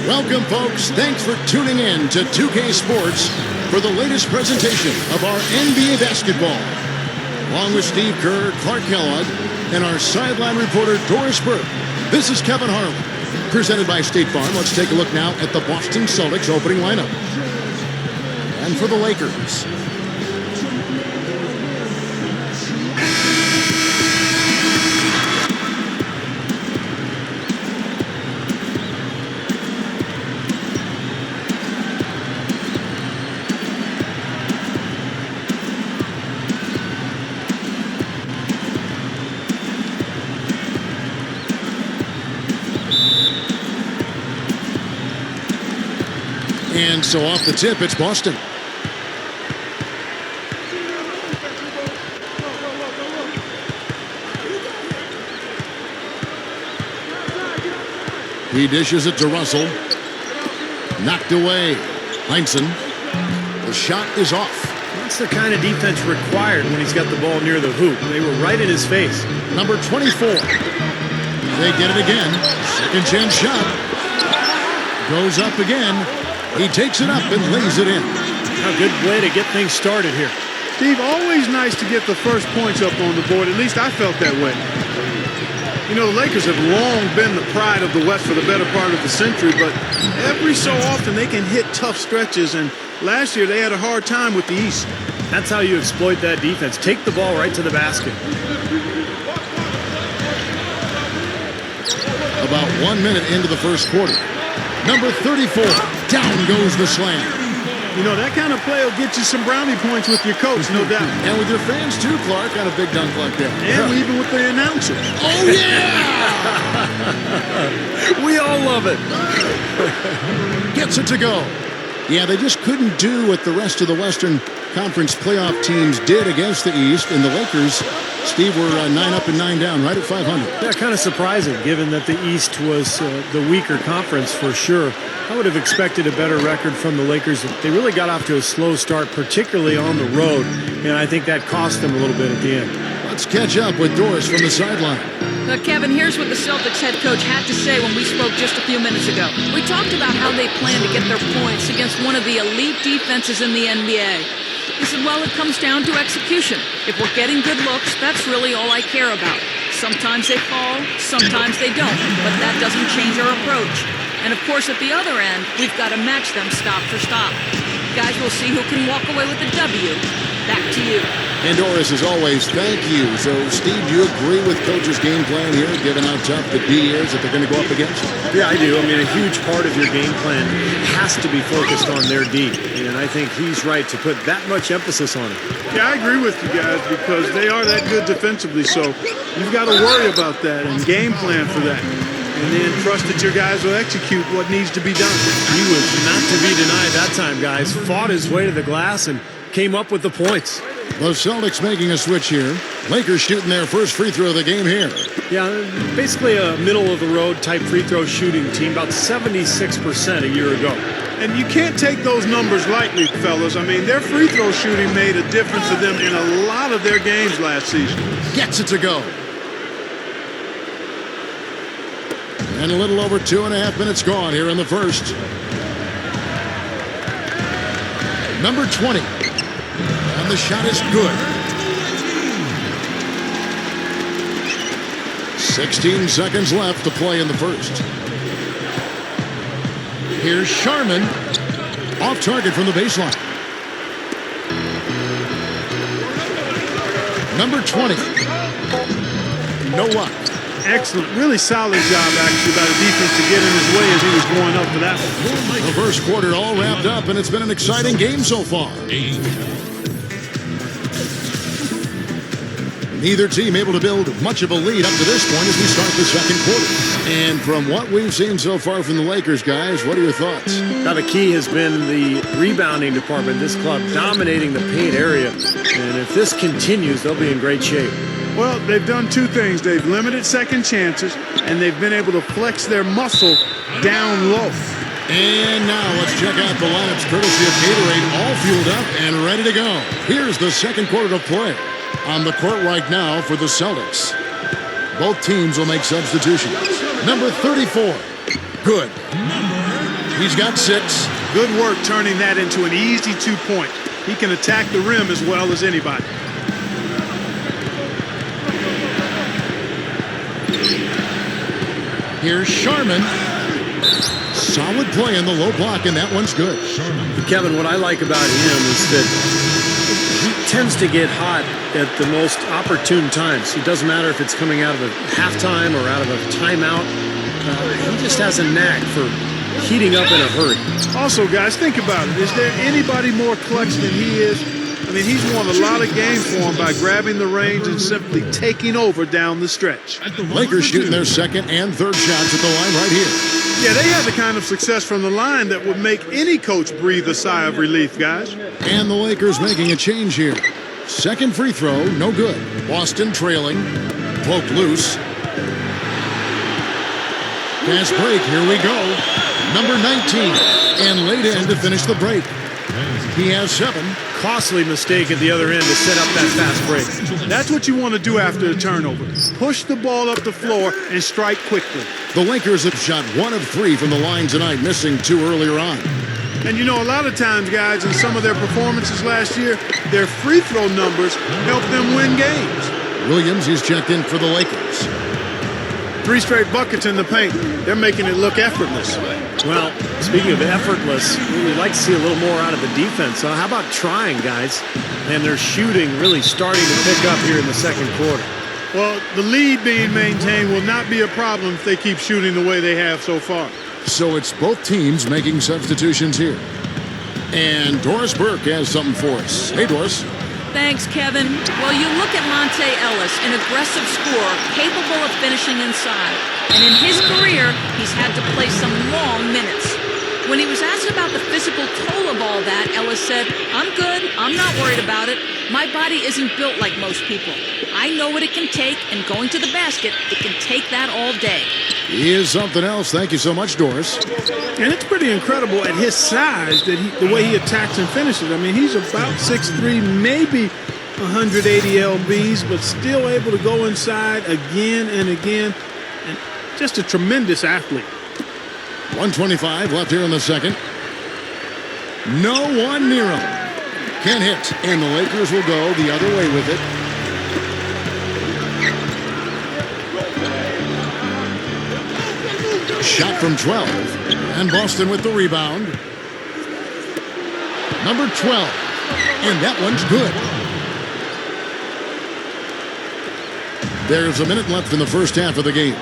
Welcome, folks. Thanks for tuning in to 2K Sports for the latest presentation of our NBA basketball. Along with Steve Kerr, Clark Kellogg, and our sideline reporter, Doris Burke, this is Kevin Harlan. Presented by State Farm, let's take a look now at the Boston Celtics opening lineup. And for the Lakers, and so off the tip, it's Boston. He dishes it to Russell. Knocked away. Heinsohn. The shot is off. That's the kind of defense required when he's got the ball near the hoop. They were right in his face. Number 24. They get it again. Second chance shot. Goes up again. He takes it up and lays it in. A good way to get things started here. Steve, always nice to get the first points up on the board. At least I felt that way. You know, the Lakers have long been the pride of the West for the better part of the century, but every so often they can hit tough stretches, and last year they had a hard time with the East. That's how you exploit that defense. Take the ball right to the basket. About 1 minute into the first quarter. Number 34, down goes the slam. You know, that kind of play will get you some brownie points with your coach, no doubt. And with your fans too, Clark, on a big dunk like that. And even with the announcers. Oh, yeah! We all love it. Gets it to go. Yeah, they just couldn't do what the rest of the Western Conference playoff teams did against the East, and the Lakers, Steve, were 9 up and 9 down, right at 500. Yeah, kind of surprising, given that the East was the weaker conference for sure. I would have expected a better record from the Lakers. They really got off to a slow start, particularly on the road, and I think that cost them a little bit at the end. Let's catch up with Doris from the sideline. Kevin, here's what the Celtics head coach had to say when we spoke just a few minutes ago. We talked about how they plan to get their points against one of the elite defenses in the NBA. He said, well, it comes down to execution. If we're getting good looks, that's really all I care about. Sometimes they fall, sometimes they don't, but that doesn't change our approach. And of course, at the other end, we've got to match them stop for stop. Guys, we'll see who can walk away with the W. Back to you. And Doris, as always, thank you. So, Steve, do you agree with Coach's game plan here, given how tough the D is that they're going to go up against? Yeah, I do. I mean, a huge part of your game plan has to be focused on their D. And I think he's right to put that much emphasis on it. Yeah, I agree with you guys because they are that good defensively, so you've got to worry about that and game plan for that. And then trust that your guys will execute what needs to be done. He was not to be denied that time, guys. Fought his way to the glass and came up with the points. The Celtics making a switch here. Lakers shooting their first free throw of the game here. Yeah, basically a middle-of-the-road type free throw shooting team, about 76% a year ago. And you can't take those numbers lightly, fellas. I mean, their free throw shooting made a difference for them in a lot of their games last season. Gets it to go. And a little over 2.5 minutes gone here in the first. Number 20. And the shot is good. 16 seconds left to play in the first. Here's Sharman. Off target from the baseline. Number 20. No luck. Excellent. Really solid job, actually, by the defense to get in his way as he was going up for that one. The first quarter all wrapped up, and it's been an exciting game so far. Neither team able to build much of a lead up to this point as we start the second quarter. And from what we've seen so far from the Lakers, guys, what are your thoughts? Now, the key has been the rebounding department. This club dominating the paint area. And if this continues, they'll be in great shape. Well, they've done two things. They've limited second chances, and they've been able to flex their muscle down low. And now let's check out the lineups courtesy of Gatorade, all fueled up and ready to go. Here's the second quarter of play. On the court right now for the Celtics. Both teams will make substitutions. Number 34. Good. Number He's got 6. Good work turning that into an easy 2-point. He can attack the rim as well as anybody. Here's Sharman. Solid play in the low block, and that one's good. Kevin, what I like about him is that he tends to get hot at the most opportune times. It doesn't matter if it's coming out of a halftime or out of a timeout. He just has a knack for heating up in a hurry. Also, guys, think about it. Is there anybody more clutch than he is? I mean, he's won a lot of games for him by grabbing the reins and simply taking over down the stretch. Lakers shooting their second and third shots at the line right here. Yeah, they had the kind of success from the line that would make any coach breathe a sigh of relief, guys. And the Lakers making a change here. Second free throw, no good. Boston trailing. Poked loose. Fast break, here we go. Number 19. And laid in to finish the break. He has 7. Costly mistake at the other end to set up that fast break. That's what you want to do after a turnover. Push the ball up the floor and strike quickly. The Lakers have shot 1 of 3 from the line tonight, missing 2 earlier on. And you know, a lot of times, guys, in some of their performances last year, their free throw numbers helped them win games. Williams is checked in for the Lakers. 3 straight buckets in the paint. They're making it look effortless. Well, speaking of effortless, we'd like to see a little more out of the defense. How about trying, guys? And their shooting really starting to pick up here in the second quarter. Well, the lead being maintained will not be a problem if they keep shooting the way they have so far. So it's both teams making substitutions here. And Doris Burke has something for us. Hey, Doris. Thanks, Kevin. Well, you look at Monte Ellis, an aggressive scorer, capable of finishing inside. And in his career, he's had to play some long minutes. When he was asked about the physical toll of all that, Ellis said, "I'm good. I'm not worried about it. My body isn't built like most people. I know what it can take, and going to the basket, it can take that all day." He is something else. Thank you so much, Doris. And it's pretty incredible at his size that the way he attacks and finishes. I mean, he's about 6'3", maybe 180 lbs, but still able to go inside again and again. And just a tremendous athlete. 1:25 left here in the second. No one near him. Can't hit. And the Lakers will go the other way with it. Shot from 12. And Boston with the rebound. Number 12. And that one's good. There's a minute left in the first half of the game.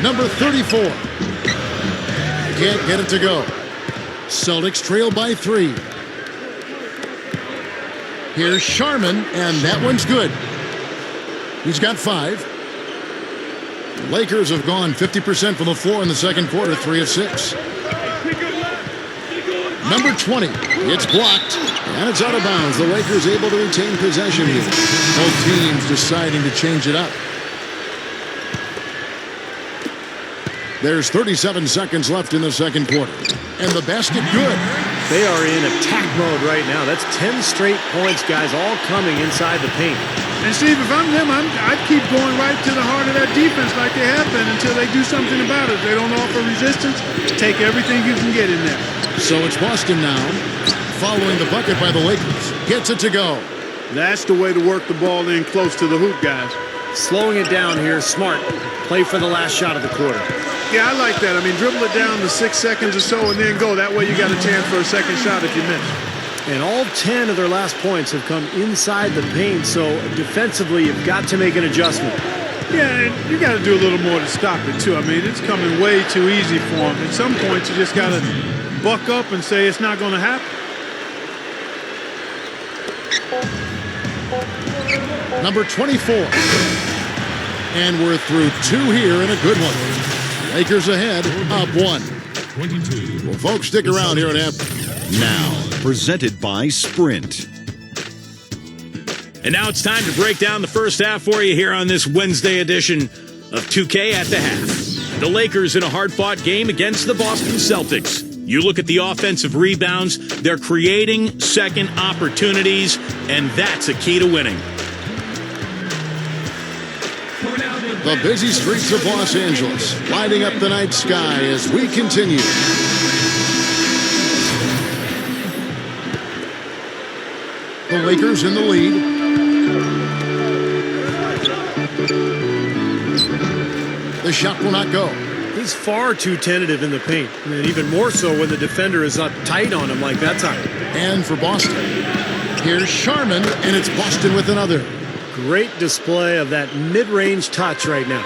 Number 34. Can't get it to go. Celtics trail by 3. Here's Sharman, and that one's good. He's got 5. Lakers have gone 50% from the floor in the second quarter, 3 of 6. Number 20. It's blocked, and it's out of bounds. The Lakers able to retain possession here. Both teams deciding to change it up. There's 37 seconds left in the second quarter. And the basket good. They are in attack mode right now. That's 10 straight points, guys, all coming inside the paint. And Steve, if I'm them, I'd keep going right to the heart of that defense like they have been until they do something about it. If they don't offer resistance, take everything you can get in there. So it's Boston now, following the bucket by the Lakers. Gets it to go. That's the way to work the ball in close to the hoop, guys. Slowing it down here, smart. Play for the last shot of the quarter. Yeah, I like that. I mean, dribble it down to 6 seconds or so and then go. That way you got a chance for a second shot if you miss. And all 10 of their last points have come inside the paint, so defensively you've got to make an adjustment. Yeah, and you got to do a little more to stop it, too. I mean, it's coming way too easy for them. At some points, you just got to buck up and say it's not going to happen. Number 24. And we're through 2 here and a good one. Lakers ahead, up 1. Well, folks, stick around here and have... Now, presented by Sprint. And now it's time to break down the first half for you here on this Wednesday edition of 2K at the half. The Lakers in a hard-fought game against the Boston Celtics. You look at the offensive rebounds, they're creating second opportunities, and that's a key to winning. The busy streets of Los Angeles, lighting up the night sky as we continue. The Lakers in the lead. The shot will not go. He's far too tentative in the paint, and even more so when the defender is up tight on him like that time. And for Boston, here's Sharman, and it's Boston with another. Great display of that mid-range touch right now.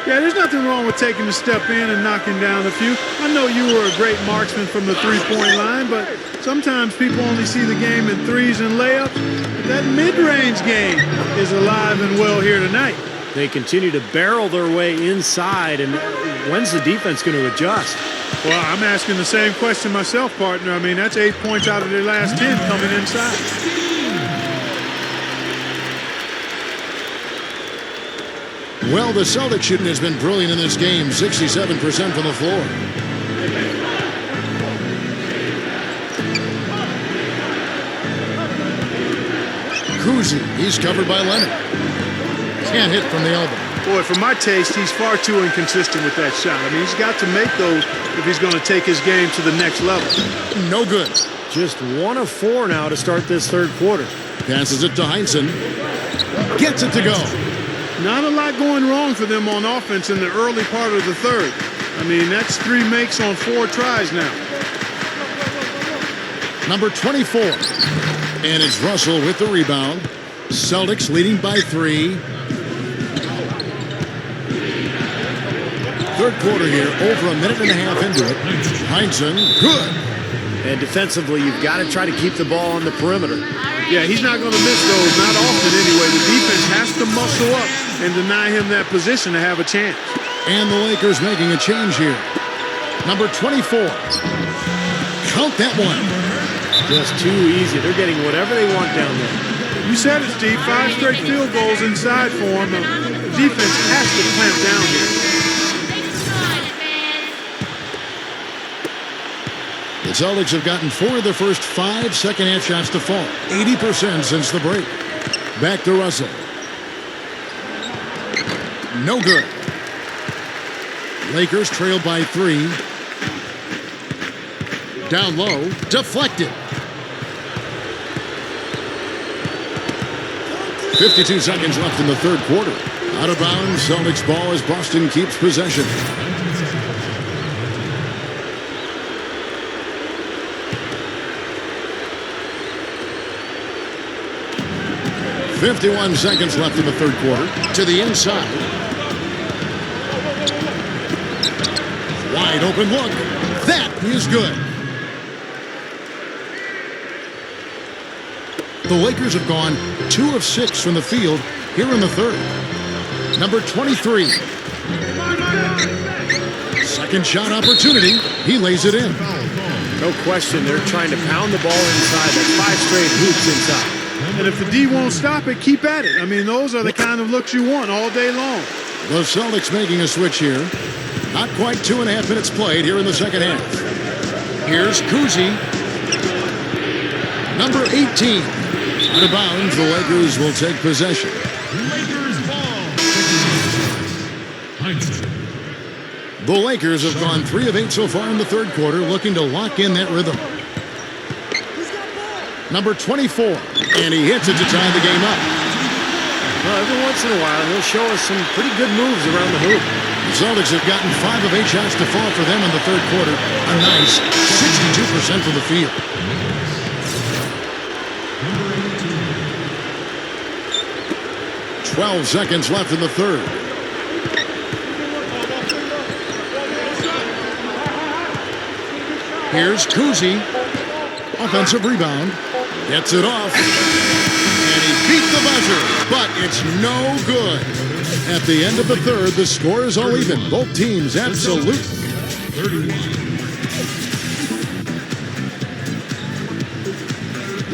Yeah, there's nothing wrong with taking a step in and knocking down a few. I know you were a great marksman from the three-point line, but sometimes people only see the game in threes and layups. But that mid-range game is alive and well here tonight. They continue to barrel their way inside, and when's the defense going to adjust? Well, I'm asking the same question myself, partner. I mean, that's 8 points out of their last 10 coming inside. Well, the Celtics shooting has been brilliant in this game, 67% from the floor. Kuzi, he's covered by Leonard. Can't hit from the elbow. Boy, for my taste, he's far too inconsistent with that shot. I mean, he's got to make those if he's going to take his game to the next level. No good. Just 1 of 4 now to start this third quarter. Passes it to Heinsohn. Gets it to go. Not a lot going wrong for them on offense in the early part of the third. I mean, that's 3 makes on 4 tries now. Number 24. And it's Russell with the rebound. Celtics leading by 3. Third quarter here, over a minute and a half into it. Heinsohn, good. And defensively, you've got to try to keep the ball on the perimeter. Yeah, he's not going to miss those, not often anyway. The defense has to muscle up and deny him that position to have a chance. And the Lakers making a change here. Number 24. Count that one. Just too easy. They're getting whatever they want down there. You said it, Steve. 5 straight field goals inside for him. The defense has to clamp down here. The Celtics have gotten 4 of their first 5 second-half shots to fall. 80% since the break. Back to Russell. No good. Lakers trail by 3. Down low. Deflected. 52 seconds left in the third quarter. Out of bounds, Celtics ball as Boston keeps possession. .51 seconds left in the third quarter. To the inside. Wide open look. That is good. The Lakers have gone 2 of 6 from the field here in the third. Number 23. Second shot opportunity. He lays it in. No question, they're trying to pound the ball inside. That's 5 straight hoops inside. And if the D won't stop it, keep at it. I mean, those are the kind of looks you want all day long. The Celtics making a switch here. Not quite 2.5 minutes played here in the second half. Here's Kuzi. Number 18. Out of bounds, the Lakers will take possession. The Lakers have gone 3 of 8 so far in the third quarter, looking to lock in that rhythm. Number 24, and he hits it to tie the game up. Well, every once in a while, he'll show us some pretty good moves around the hoop. The Celtics have gotten 5 of 8 shots to fall for them in the third quarter. A nice 62% from the field. – 12 seconds left in the third. Here's Kuzi. Offensive rebound. Gets it off. And he beat the buzzer, but it's no good. At the end of the third, the score is all even. Both teams absolutely. 31.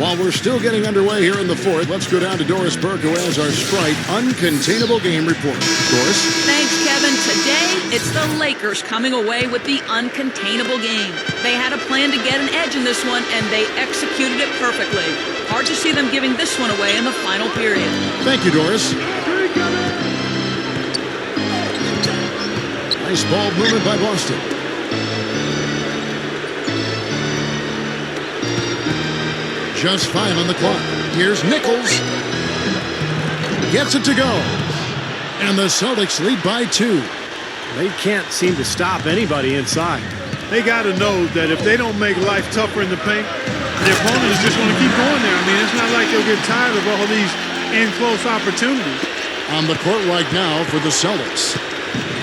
While we're still getting underway here in the fourth, let's go down to Doris Burke, who has our Sprite Uncontainable Game Report. Doris? Thanks, Kevin. Today, it's the Lakers coming away with the uncontainable game. They had a plan to get an edge in this one, and they executed it perfectly. Hard to see them giving this one away in the final period. Thank you, Doris. Nice ball movement by Boston. Just 5 on the clock. Here's Nichols. Gets it to go. And the Celtics lead by 2. They can't seem to stop anybody inside. They got to know that if they don't make life tougher in the paint, their opponent is just going to keep going there. I mean, it's not like they'll get tired of all these in-close opportunities. On the court right now for the Celtics.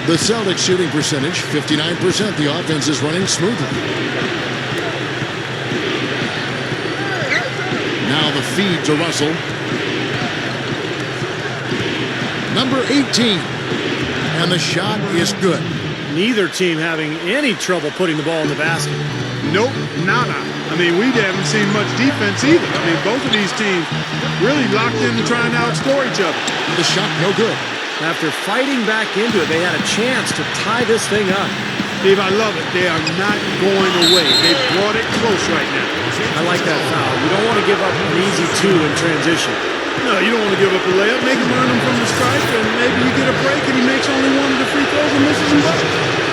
The Celtics shooting percentage, 59%. The offense is running smoothly. Now the feed to Russell. Number 18. And the shot is good. Neither team having any trouble putting the ball in the basket. Nope, nada. I mean, we haven't seen much defense either. I mean, both of these teams really locked in and trying to outscore each other. The shot no good. After fighting back into it, they had a chance to tie this thing up. Steve, I love it. They are not going away. They brought it close right now. I like that foul. You don't want to give up an easy 2 in transition. No, you don't want to give up a layup. Make him earn them from the stripe, and maybe you get a break and he makes only one of the free throws and misses them both.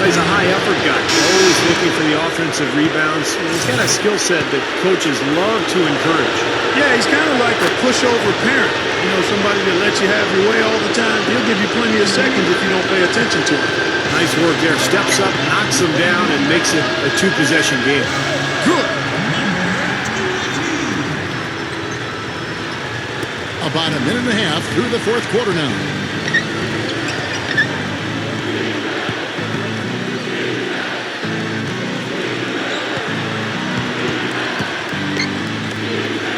He's a high-effort guy, always looking for the offensive rebounds. He's got a skill set that coaches love to encourage. Yeah, he's kind of like a pushover parent. You know, somebody that lets you have your way all the time. He'll give you plenty of seconds if you don't pay attention to him. Nice work there. Steps up, knocks him down, and makes it a 2-possession game. Good. About a minute and a half through the fourth quarter now.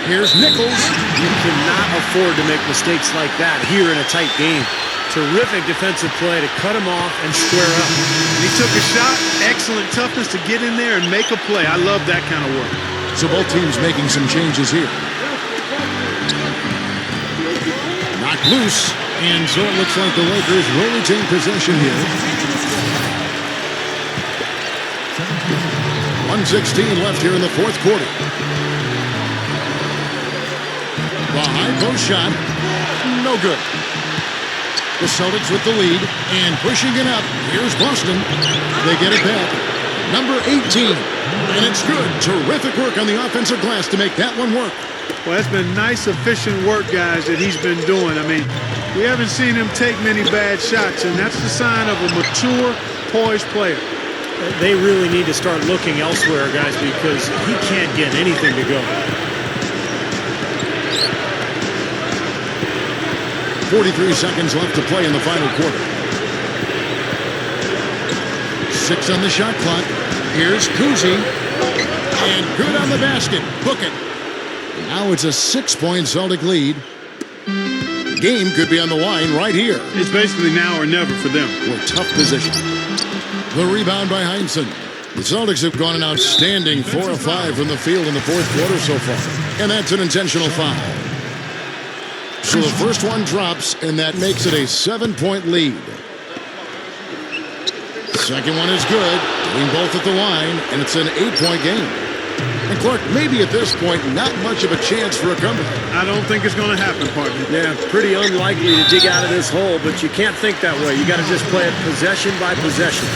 Here's Nichols. You cannot afford to make mistakes like that here in a tight game. Terrific defensive play to cut him off and square up. He took a shot. Excellent toughness to get in there and make a play. I love that kind of work. So both teams making some changes here. Knocked loose. And so it looks like the Lakers will retain possession here. 1:16 left here in the fourth quarter. The high post shot, no good. The Celtics with the lead and pushing it up. Here's Boston. They get it back. Number 18. And it's good. Terrific work on the offensive glass to make that one work. Well, that's been nice, efficient work, guys, that he's been doing. I mean, we haven't seen him take many bad shots, and that's the sign of a mature, poised player. They really need to start looking elsewhere, guys, because he can't get anything to go. 43 seconds left to play in the final quarter. 6 on the shot clock. Here's Kuzi. And good on the basket. Book it. Now it's a 6-point Celtic lead. Game could be on the line right here. It's basically now or never for them. We're tough position. The rebound by Heinsohn. The Celtics have gone an outstanding 4 of 5 from the field in the fourth quarter so far. And that's an intentional foul. So the first one drops, and that makes it a 7-point lead. Second one is good, doing both at the line, and it's an 8-point game. And Clark, maybe at this point, not much of a chance for a comeback. I don't think it's going to happen, partner. Yeah, pretty unlikely to dig out of this hole, but you can't think that way. You got to just play it possession by possession.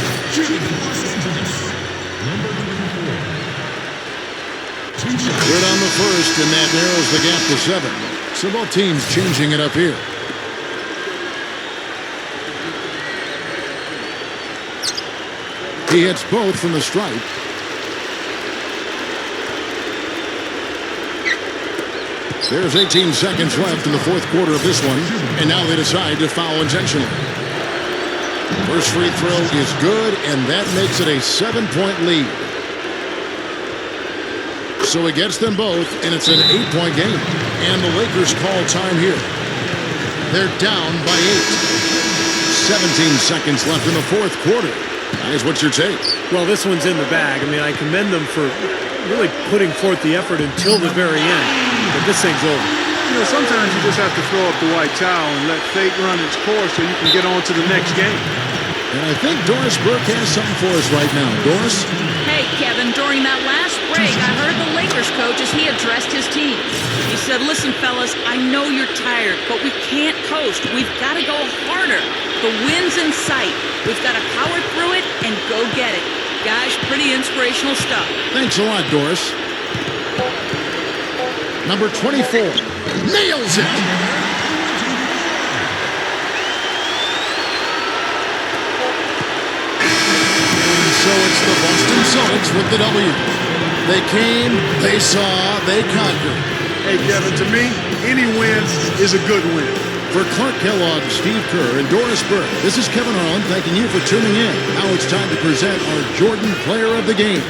Good on the first, and that narrows the gap to 7. So both teams changing it up here. He hits both from the stripe. There's 18 seconds left in the fourth quarter of this one, and now they decide to foul intentionally. First free throw is good, and that makes it a 7-point lead. So it gets them both, and it's an 8-point game. And the Lakers call time here. They're down by 8. 17 seconds left in the fourth quarter. Guys, what's your take? Well, this one's in the bag. I mean, I commend them for really putting forth the effort until the very end. But this thing's over. You know, sometimes you just have to throw up the white towel and let fate run its course so you can get on to the next game. And I think Doris Burke has something for us right now. Doris? Hey, Kevin, during that last break, I heard the Lakers coach as he addressed his team. He said, listen, fellas, I know you're tired, but we can't coast. We've got to go harder. The win's in sight. We've got to power through it and go get it. Guys, pretty inspirational stuff. Thanks a lot, Doris. Number 24 nails it. And so it's the Boston Celtics with the W. They came, they saw, they conquered. Hey, Kevin, to me, any win is a good win. For Clark Kellogg, Steve Kerr, and Doris Burke, this is Kevin Harlan thanking you for tuning in. Now it's time to present our Jordan Player of the Game.